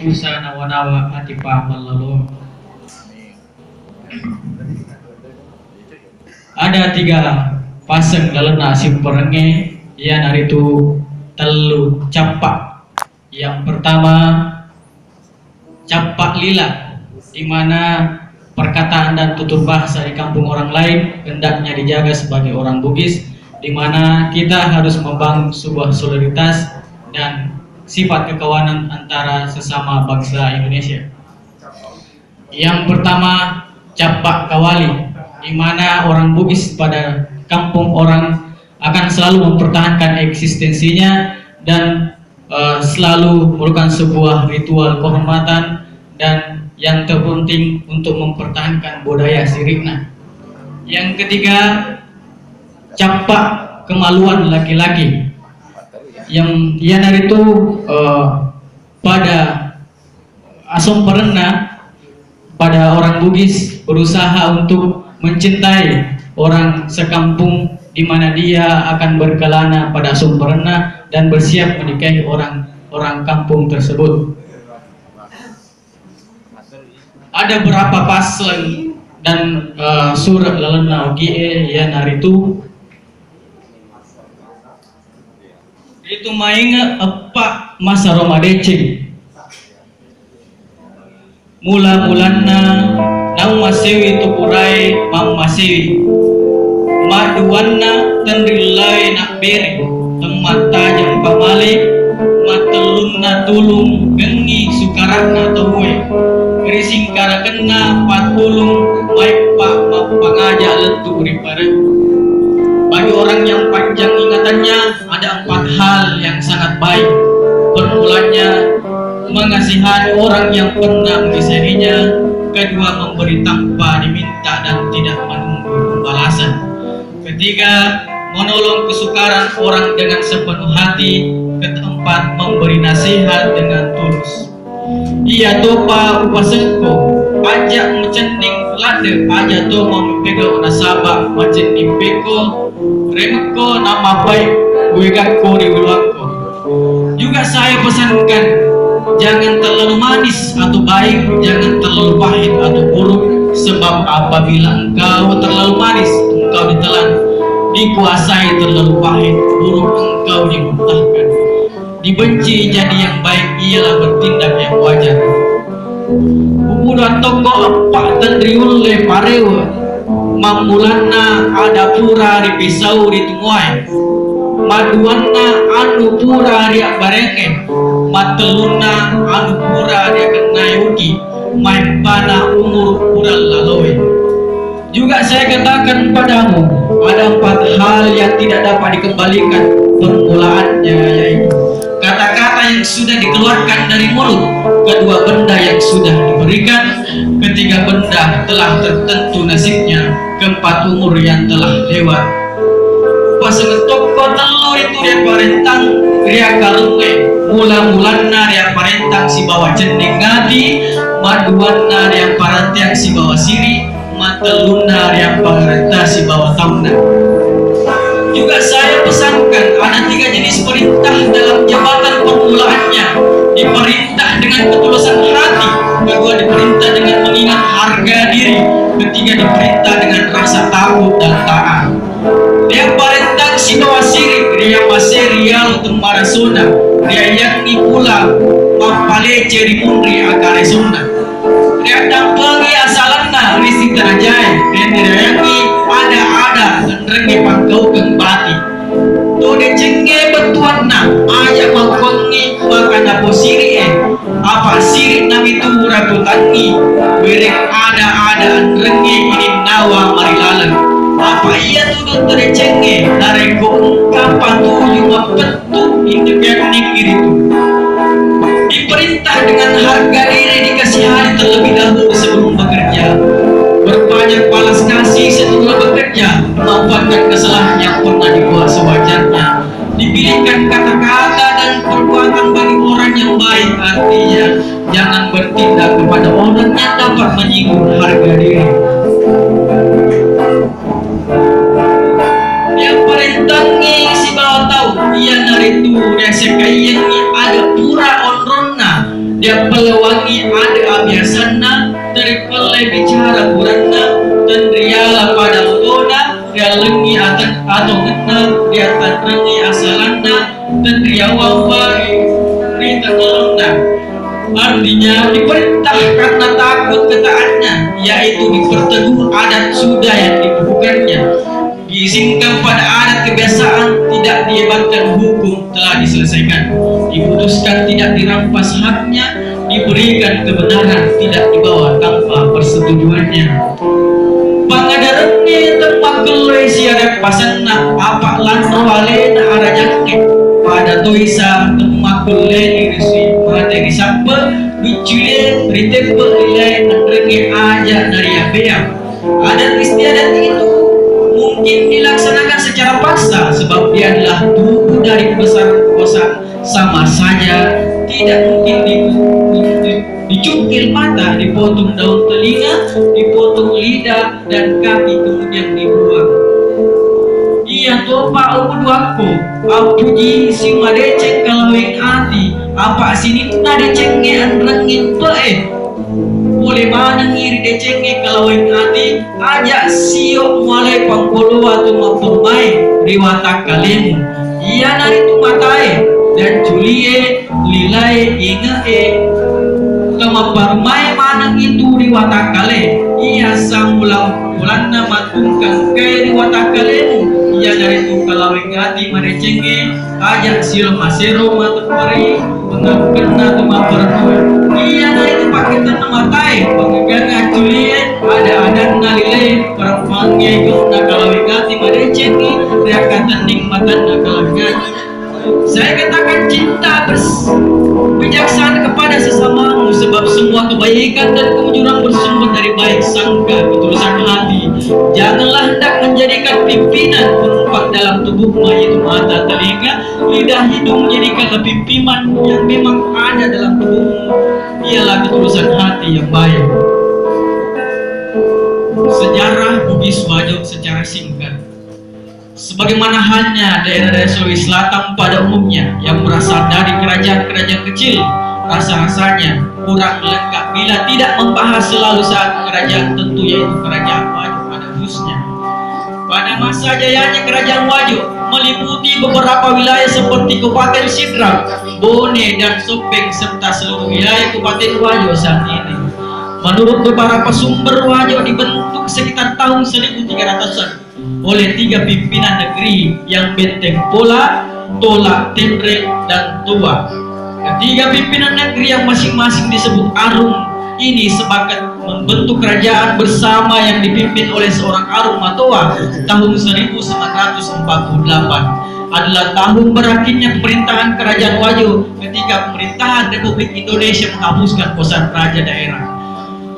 Usa nawa-nawa ati paman lalu. Ada 3 pasang lalena simperenge yang hari itu telu capak. Yang pertama capak lila, di mana perkataan dan tutur bahasa di kampung orang lain hendaknya dijaga sebagai orang Bugis, di mana kita harus membangun sebuah solidaritas dan sifat kekawanan antara sesama bangsa Indonesia. Yang pertama capak kawali, di mana orang Bugis pada kampung orang akan selalu mempertahankan eksistensinya dan selalu melakukan sebuah ritual kehormatan dan yang terpenting untuk mempertahankan budaya sirikna. Yang ketiga capak kemaluan laki-laki, yang hari itu pada Asom Perena pada orang Bugis berusaha untuk mencintai orang sekampung, di mana dia akan berkelana pada Asom Perena dan bersiap menikahi orang kampung tersebut. Ada berapa pasal dan surat lalena okie yang hari itu mainga apa masa Romadecing mula-mulanna nau masewi tukurai mam masewi maduanna tendrilai nak beri tempat tajam pamale matelunna tulung gengi sukarakna towe rising karakena patulung maipa mapangaja letu ripare. Bagi orang yang panjang ingatannya ada 4 hal yang sangat baik. Permulanya mengasihani orang yang pernah menyayanginya, kedua memberi tanpa diminta dan tidak menunggu balasan, ketiga menolong kesukaran orang dengan sepenuh hati, keempat memberi nasihat dengan tulus. Iya topa upasengko ajak mencending lade aja to mau pega nasabah mencending peko remeko nama baik wegakko riwangko. Juga saya pesankan jangan terlalu manis atau baik, jangan terlalu pahit atau buruk, sebab apabila engkau terlalu manis engkau ditelan, dikuasai terlalu pahit buruk engkau dimuntahkan, dibenci jadi yang baik ialah bertindak yang wajar. Bubuda toko apa tendriul le parewa mamulana ada pura di pisau di tumuai maduana anu pura dia bareke mateluna anu pura dia kena yuki main pana umur pura laloi. Juga saya katakan padamu ada 4 hal yang tidak dapat dikembalikan permulaannya, yaitu kata-kata yang sudah dikeluarkan dari mulut, kedua benda yang sudah diberikan, ketiga benda telah tertentu nasibnya, keempat umur yang telah lewat. Pasangan toko telur itu dia parentang ria karunge mula-mulana dia parentang si bawa cending ngadi maduana dia parentang si bawa siri mateluna dia parentang si bawa tauna. Juga saya pesankan ada 3 jenis perintah dalam jabatan permulaannya. Diperintah dengan ketulusan hati, kedua diperintah dengan mengingat harga diri, ketiga diperintah dengan rasa takut dan taat. Dia perintah si bawa siri dia maserial temarasona dia yakni pula mapale ceri munri akare sona dia dampengi asalanna risi terajai dan dia yakni ada dan rengi pangkau kembati to de cenge betuanna aja makongi makana posiri apa siri nami tu rakutangi berek ada rengi ini nawa marilalan apa iya tuh tercenge dari kapan tuh juga betul independen itu diperintah dengan harga diri, dikasih hari terlebih dahulu sebelum bekerja, berbanyak balas kasih setelah bekerja, memanfaatkan kesalahan yang pernah dibuat sewajarnya, dipilihkan kata-kata dan perbuatan bagi orang yang baik, artinya jangan bertindak kepada orang yang dapat menyinggung harga diri. Yang perintangi si bawa tahu dia naritu dia sekaiannya ada pura onronna dia pelewangi ada abiasana dari pelai bicara buranna dan riala pada lona dia lengi atau kena dia tanrengi asalana dan dia wawai rita kelona. Artinya diperintah karena takut ketaatnya, yaitu diperteguh adat sudah yang dibubuhkannya, diizinkan pada adat kebiasaan, tidak dihebatkan hukum telah diselesaikan, diputuskan tidak dirampas haknya, diberikan kebenaran tidak dibawa tanpa persetujuannya. Pangadarengnya tempat kelai siadat pasanna apa lanro alena arajaknya pada tuisa tempat kelai irisi materi sampai dicule ritepe ilai nandrenge aja dari abeam. Adat istiadat itu mungkin dilaksanakan secara paksa sebab dia adalah tubuh dari kebesaran sama saja, tidak mungkin dicungkil mata, dipotong daun telinga, dipotong lidah dan kaki kemudian dibuang. Iya tuh Pak Uduaku, aku ji si madeceng kalaweng ati, apa sini na decenge anrengin pe. Boleh mana ngiri decenge kalaweng ati, aja siok mulai pangkolo atau mapurmai riwata kalemu. Iya nari tu matai dan julie lilai inge kama parmai manang itu riwata kale. Iya samulang bulanna matungkang kay riwata kalemu. Iya dari tu kalaweng ati madecenge aja silo masero matepari pengapkena tu maperno. Iya dari tu paketan matai pengegang julie ada nalile perempuannya itu na kalaweng ati madecenge riakan tanding matan na kalaweng ati. Saya katakan cinta bijaksana kepada sesamamu sebab semua kebaikan dan kemujuran bersumber dari baik sangka ketulusan hati. Janganlah hendak menjadikan pimpinan penumpang dalam tubuhmu yaitu mata, telinga, lidah, hidung menjadikan pimpinan yang memang ada dalam tubuhmu. Ialah ketulusan hati yang baik. Sejarah Bugis Wajo secara singkat. Sebagaimana halnya daerah-daerah Sulawesi Selatan pada umumnya yang berasal dari kerajaan-kerajaan kecil, rasa-rasanya kurang lengkap bila tidak membahas selalu saat kerajaan tentu yaitu kerajaan Wajo pada khususnya. Pada masa jayanya kerajaan Wajo meliputi beberapa wilayah seperti Kabupaten Sidrap, Bone, dan Sopeng serta seluruh wilayah Kabupaten Wajo saat ini. Menurut beberapa sumber, Wajo dibentuk sekitar tahun 1300-an oleh 3 pimpinan negeri yang Benteng Pola, Tola, Tendre, dan Tua. Ketiga pimpinan negeri yang masing-masing disebut Arum ini sepakat membentuk kerajaan bersama yang dipimpin oleh seorang Arum Matoa tahun 1948. Adalah tahun berakhirnya pemerintahan kerajaan Wajo ketika pemerintahan Republik Indonesia menghapuskan kosan raja daerah.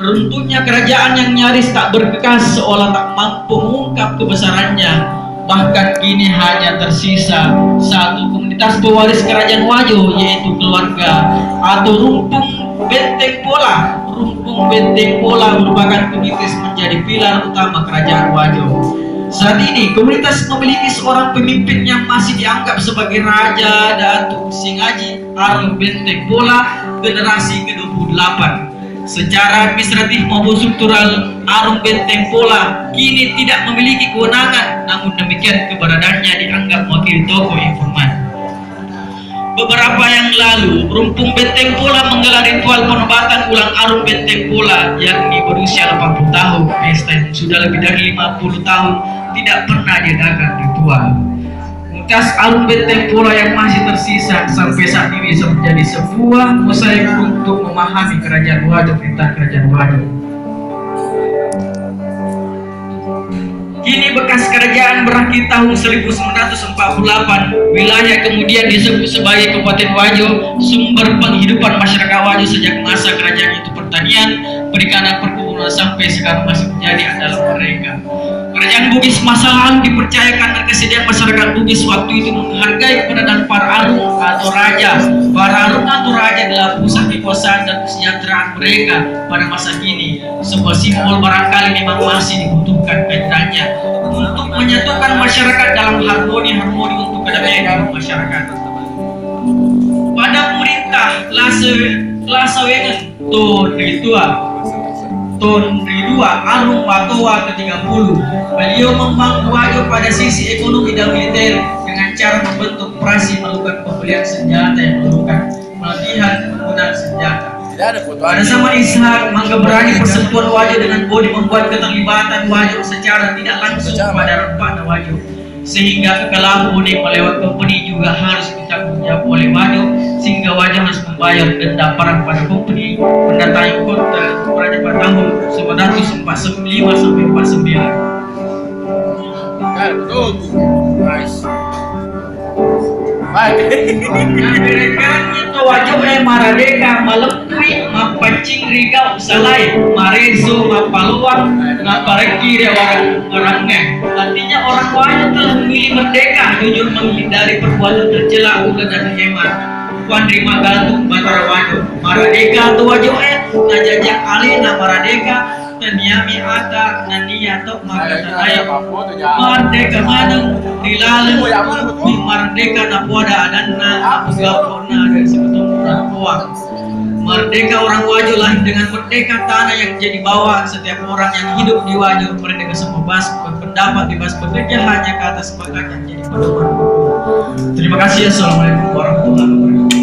Runtuhnya kerajaan yang nyaris tak berkekas seolah tak mampu mengungkap kebesarannya. Bahkan kini hanya tersisa satu komunitas pewaris kerajaan Wajo yaitu keluarga atau Rumpung Benteng Pola. Rumpung Benteng Pola merupakan komunitas menjadi pilar utama kerajaan Wajo. Saat ini komunitas memiliki seorang pemimpin yang masih dianggap sebagai Raja Datuk Singaji Arum Benteng Pola generasi ke-28. Secara administratif maupun struktural, Arum Benteng Pola kini tidak memiliki kewenangan, namun demikian keberadaannya dianggap mewakili tokoh informan. Beberapa yang lalu, Rumpung Benteng Pola menggelar ritual penobatan ulang Arum Benteng Pola, yakni berusia 80 tahun. Pesta yang sudah lebih dari 50 tahun tidak pernah diadakan ritual. Komunitas Arum Benteng Pola yang masih tersisa sampai saat ini bisa menjadi sebuah mosaik untuk memahami kerajaan Wajo, perintah kerajaan Wajo. Kini bekas kerajaan berakhir tahun 1948, wilayah kemudian disebut sebagai Kabupaten Wajo. Sumber penghidupan masyarakat Wajo sejak masa kerajaan itu pertanian, perikanan, perkebunan sampai sekarang masih menjadi andalan mereka. Kerajaan Bugis masa lalu dipercayakan kesediaan masyarakat Bugis waktu itu menghargai keberadaan para Arum atau Raja. Para Arum atau Raja adalah pusat kekuasaan dan kesejahteraan mereka pada masa kini. Sebuah simbol barangkali memang masih dibutuhkan kaitannya untuk menyatukan masyarakat dalam harmoni untuk kedamaian masyarakat. Pada pemerintah Lase Kelas sawengan ton ritua anu patoa ke-30. Beliau membangun Wajo pada sisi ekonomi dan militer dengan cara membentuk operasi melakukan pembelian senjata yang memerlukan pelatihan penggunaan senjata. Pada zaman Ishak, Mangga berani persekutuan Wajo dengan Bodi membuat keterlibatan Wajo secara tidak langsung pada rempah Wajo, sehingga kekalahan Bodi melewat company juga harus ditanggung jawab oleh Wajo, sehingga Wajo harus membayar denda parang pada company mendatangi kota pada tahun 1945 sampai 49. Nice. Baik. Nah, berekannya to Wajo maradeka malepui mapancing riga usalai marezo mapaluang ngapareki orangnya. Artinya orang Wajo telah memilih merdeka, jujur menghindari perbuatan tercela, ulah dan hemat. Puan Rima Galtung Batara Wajo maradeka to Wajo najajak alina maradeka taniami ata nania tok magatanaya merdeka maneng dilalem di merdeka napoda adanna gapona dari sebetulnya orang tua. Merdeka orang Wajo lahir dengan merdeka tanah yang jadi bawaan setiap orang yang hidup di Wajo. Merdeka semua bebas berpendapat, bebas bekerja, hanya ke atas sepakatan jadi pedoman. Terima kasih. Assalamualaikum warahmatullahi wabarakatuh.